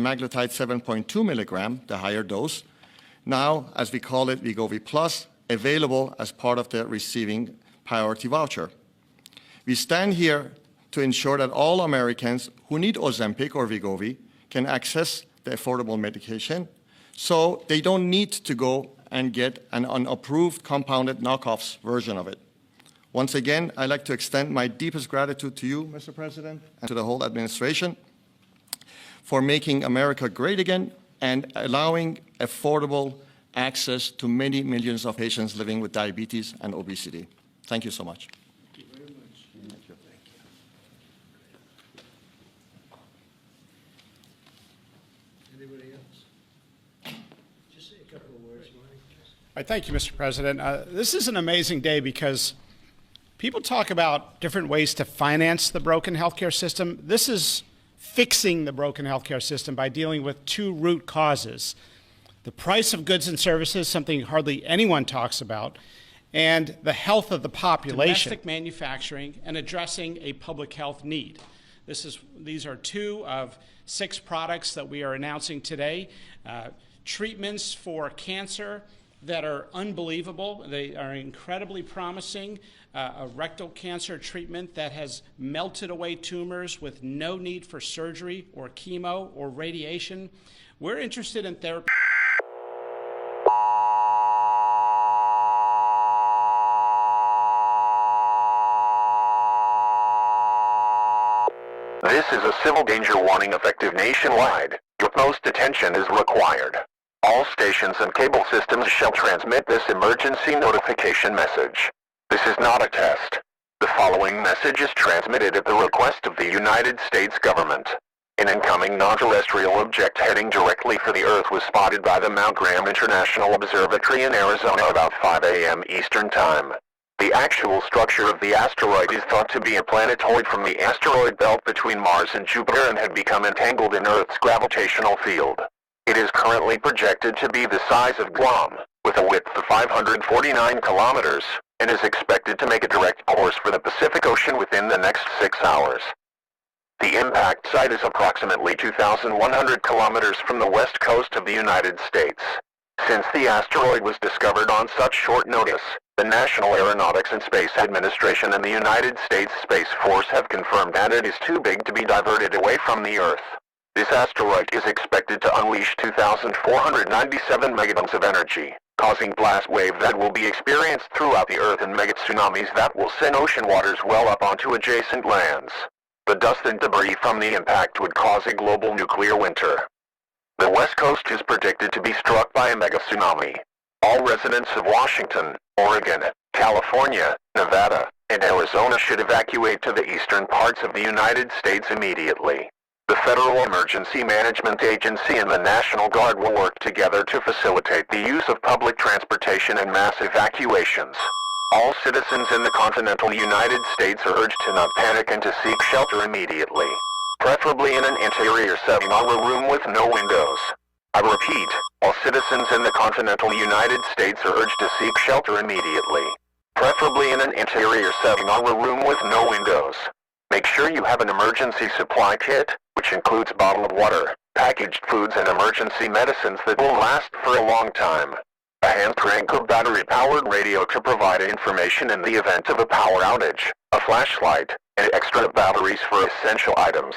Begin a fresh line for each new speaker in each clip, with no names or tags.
semaglutide 7.2 milligram, the higher dose, now, as we call it, Wegovy Plus, available as part of the receiving priority voucher. We stand here to ensure that all Americans who need Ozempic or Wegovy can access the affordable medication, so they don't need to go and get an unapproved compounded knockoffs version of it. Once again, I'd like to extend my deepest gratitude to you, Mr. President, and to the whole administration for making America great again and allowing affordable access to many millions of patients living with diabetes and obesity. Thank you so much.
Thank you very much.
Thank you.
Anybody else? Just say a couple of words, Mike.
Thank you, Mr. President. This is an amazing day because people talk about different ways to finance the broken healthcare system. This is fixing the broken healthcare system by dealing with two root causes: the price of goods and services, something hardly anyone talks about, and the health of the population. Domestic manufacturing and addressing a public health need. These are two of 6 products that we are announcing today. Treatments for cancer that are unbelievable. They are incredibly promising. A rectal cancer treatment that has melted away tumors with no need for surgery or chemo or radiation. We're interested in therapy.
This is a civil danger warning effective nationwide. Your utmost attention is required. All stations and cable systems shall transmit this emergency notification message. This is not a test. The following message is transmitted at the request of the United States government. An incoming non-terrestrial object heading directly for the Earth was spotted by the Mount Graham International Observatory in Arizona about 5 a.m. Eastern Time. The actual structure of the asteroid is thought to be a planetoid from the asteroid belt between Mars and Jupiter and had become entangled in Earth's gravitational field. It is currently projected to be the size of Guam, with a width of 549 kilometers, and is expected to make a direct course for the Pacific Ocean within the next 6 hours. The impact site is approximately 2,100 kilometers from the west coast of the United States. Since the asteroid was discovered on such short notice, the National Aeronautics and Space Administration and the United States Space Force have confirmed that it is too big to be diverted away from the Earth. This asteroid is expected to unleash 2,497 megatons of energy, causing blast wave that will be experienced throughout the Earth and mega tsunamis that will send ocean waters well up onto adjacent lands. The dust and debris from the impact would cause a global nuclear winter. The West Coast is predicted to be struck by a mega tsunami. All residents of Washington, Oregon, California, Nevada, and Arizona should evacuate to the eastern parts of the United States immediately. The Federal Emergency Management Agency and the National Guard will work together to facilitate the use of public transportation and mass evacuations. All citizens in the continental United States are urged to not panic and to seek shelter immediately, preferably in an interior setting or a room with no windows. I repeat, all citizens in the continental United States are urged to seek shelter immediately, preferably in an interior setting or a room with no windows. Make sure you have an emergency supply kit, which includes bottled water, packaged foods and emergency medicines that will last for a long time. A hand crank or battery-powered radio to provide information in the event of a power outage, a flashlight, and extra batteries for essential items.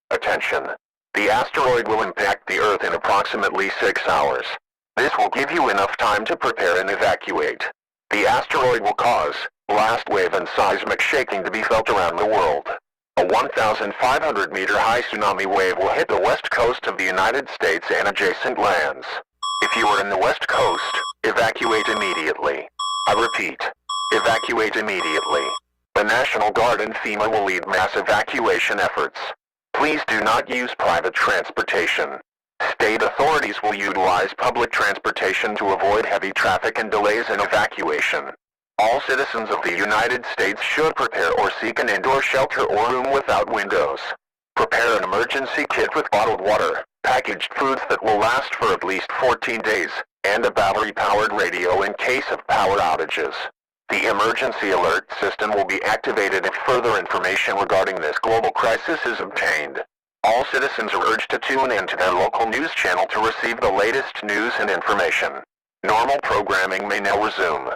Attention! The asteroid will impact the Earth in approximately 6 hours. This will give you enough time to prepare and evacuate. The asteroid will cause blast wave and seismic shaking to be felt around the world. A 1,500-meter high tsunami wave will hit the west coast of the United States and adjacent lands. If you are in the west coast, evacuate immediately. I repeat, evacuate immediately. The National Guard and FEMA will lead mass evacuation efforts. Please do not use private transportation. State authorities will utilize public transportation to avoid heavy traffic and delays in evacuation. All citizens of the United States should prepare or seek an indoor shelter or room without windows. Prepare an emergency kit with bottled water, packaged foods that will last for at least 14 days, and a battery-powered radio in case of power outages. The emergency alert system will be activated if further information regarding this global crisis is obtained. All citizens are urged to tune in to their local news channel to receive the latest news and information. Normal programming may now resume.